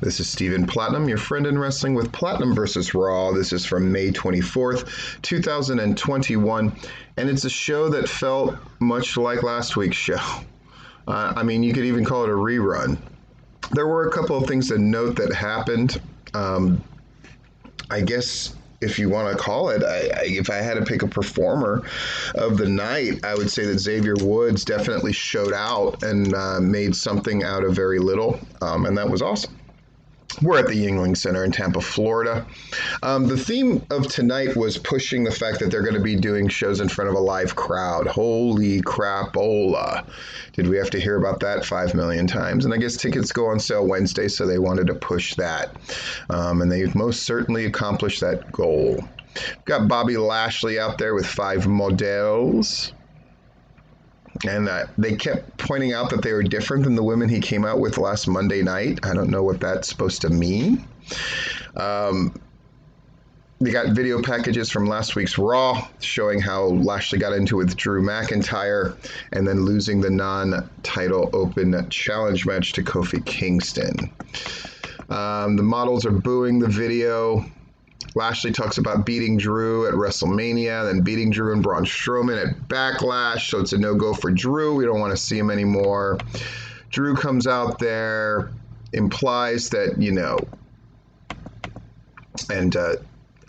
This is Steven Platinum, your friend in wrestling with Platinum vs. Raw. This is from May 24th, 2021, and it's a show that felt much like last week's show. I mean, you could even call it a rerun. There were a couple of things to note that happened. I guess if you want to call it, if I had to pick a performer of the night, I would say that Xavier Woods definitely showed out and made something out of very little, and that was awesome. We're at the Yuengling Center in Tampa, Florida. The theme of tonight was pushing the fact that they're going to be doing shows in front of a live crowd. Holy crapola. Did we have to hear about that 5 million times? And I guess tickets go on sale Wednesday, so they wanted to push that. And they most certainly accomplished that goal. Got Bobby Lashley out there with 5 models. And they kept pointing out that they were different than the women he came out with last Monday night. I don't know what that's supposed to mean. They got video packages from last week's Raw showing how Lashley got into it with Drew McIntyre and then losing the non-title open challenge match to Kofi Kingston. The models are booing the video. Lashley talks about beating Drew at WrestleMania, then beating Drew and Braun Strowman at Backlash, so it's a no-go for Drew. We don't want to see him anymore. Drew comes out there, implies that, and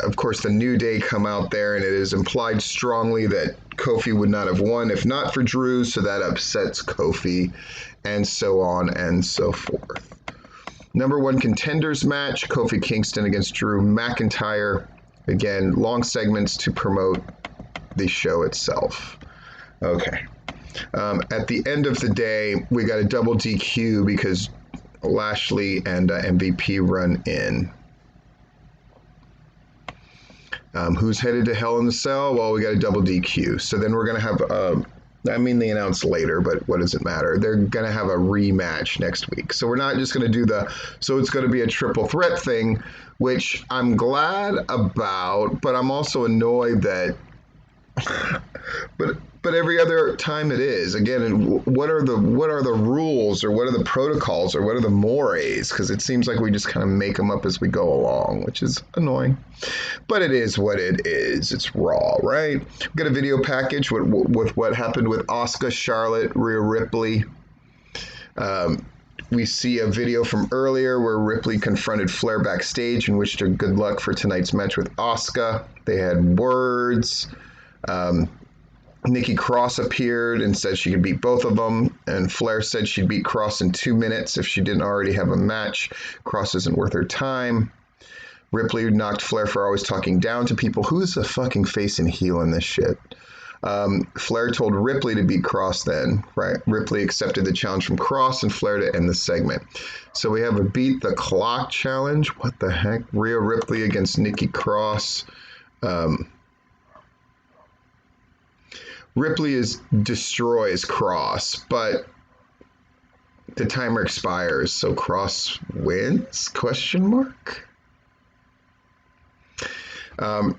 of course the New Day come out there, and it is implied strongly that Kofi would not have won if not for Drew, so that upsets Kofi, and so on and so forth. Number 1 contenders match, Kofi Kingston against Drew McIntyre. Again, long segments to promote the show itself. Okay. At the end of the day, we got a double DQ because Lashley and MVP run in. Who's headed to Hell in the Cell? Well, we got a double DQ. So then we're going to have... they announced later, but what does it matter? They're going to have a rematch next week. So we're not just going to do so it's going to be a triple threat thing, which I'm glad about, but I'm also annoyed that, but every other time it is. Again, what are the rules, or what are the protocols, or what are the mores? Because it seems like we just kind of make them up as we go along, which is annoying. But it is what it is. It's Raw, right? We got a video package with what happened with Asuka, Charlotte, Rhea Ripley. We see a video from earlier where Ripley confronted Flair backstage and wished her good luck for tonight's match with Asuka. They had words. Nikki Cross appeared and said she could beat both of them, and Flair said she'd beat Cross in 2 minutes if she didn't already have a match. Cross isn't worth her time. Ripley knocked Flair for always talking down to people. Who's the fucking face and heel in this shit? Flair told Ripley to beat Cross then, right? Ripley accepted the challenge from Cross and Flair to end the segment. So we have a beat the clock challenge. What the heck? Rhea Ripley against Nikki Cross. Ripley destroys Cross, but the timer expires, so Cross wins? Question mark?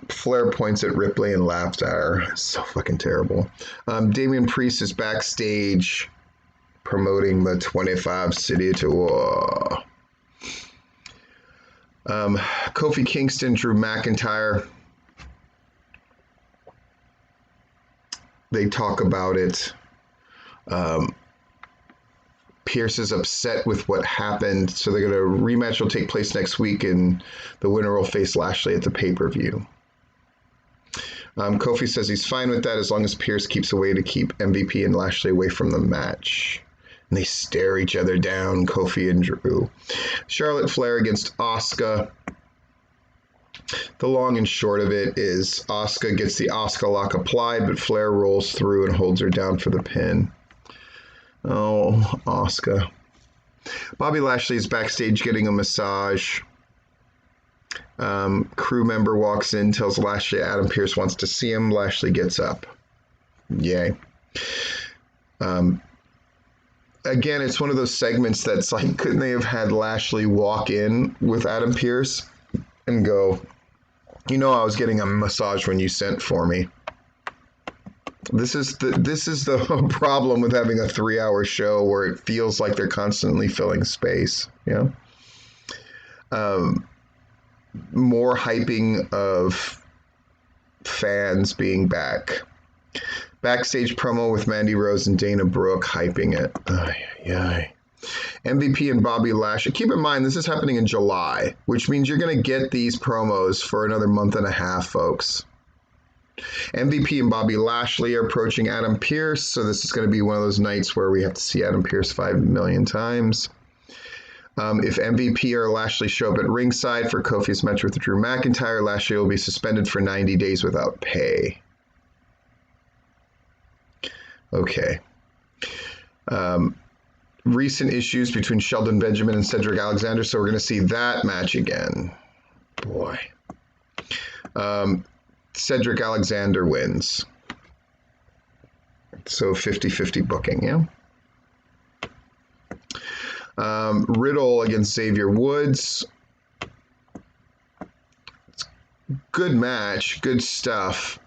Flair points at Ripley and laughs at her. So fucking terrible. Damian Priest is backstage promoting the 25 City Tour. Kofi Kingston, Drew McIntyre. They talk about it. Pierce is upset with what happened, so they're going to rematch will take place next week, and the winner will face Lashley at the pay-per-view. Kofi says he's fine with that as long as Pierce keeps away to keep MVP and Lashley away from the match. And they stare each other down, Kofi and Drew. Charlotte Flair against Asuka. The long and short of it is Asuka gets the Asuka lock applied, but Flair rolls through and holds her down for the pin. Oh, Asuka. Bobby Lashley is backstage getting a massage. Crew member walks in, tells Lashley Adam Pearce wants to see him. Lashley gets up. Yay. Again, it's one of those segments that's like, couldn't they have had Lashley walk in with Adam Pearce and go, I was getting a massage when you sent for me. This is the problem with having a 3-hour show where it feels like they're constantly filling space. More hyping of fans being back. Backstage promo with Mandy Rose and Dana Brooke hyping it. Ay, ay, ay. MVP and Bobby Lashley. Keep in mind, this is happening in July, which means you're going to get these promos for another month and a half, folks. MVP and Bobby Lashley are approaching Adam Pearce, so this is going to be one of those nights where we have to see Adam Pearce 5 million times. If MVP or Lashley show up at ringside for Kofi's match with Drew McIntyre, Lashley will be suspended for 90 days without pay. Okay. Recent issues between Shelton Benjamin and Cedric Alexander, so we're going to see that match again. Boy. Cedric Alexander wins. So 50-50 booking, yeah? Riddle against Xavier Woods. Good match, good stuff.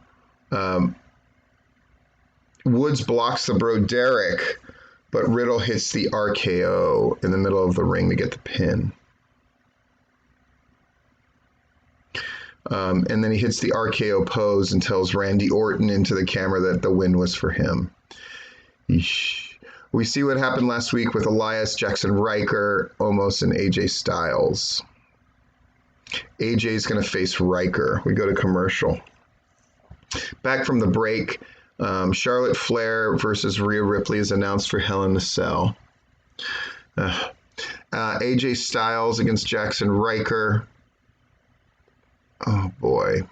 Woods blocks the Broderick, but Riddle hits the RKO in the middle of the ring to get the pin. And then he hits the RKO pose and tells Randy Orton into the camera that the win was for him. Eesh. We see what happened last week with Elias, Jackson Riker, Omos, and AJ Styles. AJ is going to face Riker. We go to commercial. Back from the break, Charlotte Flair versus Rhea Ripley is announced for Hell in a Cell. AJ Styles against Jackson Riker. Oh boy.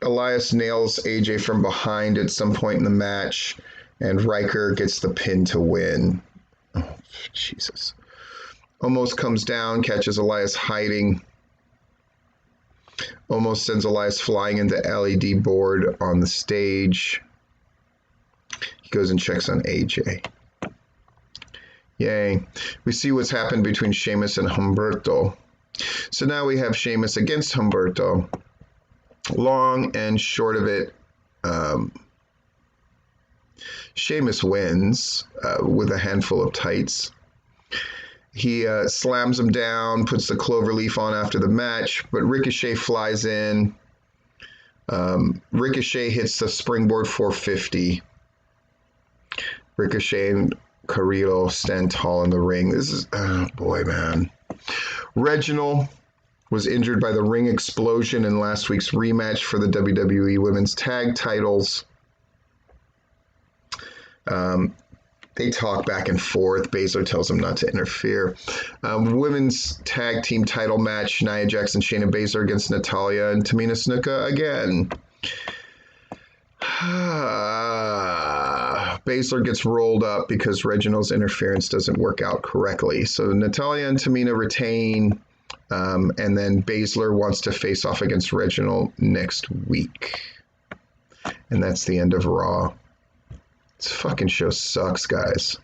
Elias nails AJ from behind at some point in the match, and Riker gets the pin to win. Oh, Jesus. Omos comes down, catches Elias hiding. Omos sends Elias flying into LED board on the stage. He goes and checks on AJ. Yay. We see what's happened between Sheamus and Humberto. So now we have Sheamus against Humberto. Long and short of it, Sheamus wins with a handful of tights. He slams him down, puts the clover leaf on after the match, but Ricochet flies in. Ricochet hits the springboard 450. Ricochet and Carrillo stand tall in the ring. This is, oh boy, man. Reginald was injured by the ring explosion in last week's rematch for the WWE Women's Tag Titles. They talk back and forth. Baszler tells him not to interfere. Women's Tag Team title match, Nia Jax and Shayna Baszler against Natalya and Tamina Snuka again. Baszler gets rolled up because Reginald's interference doesn't work out correctly. So Natalya and Tamina retain. And then Baszler wants to face off against Reginald next week. And that's the end of Raw. This fucking show sucks, guys.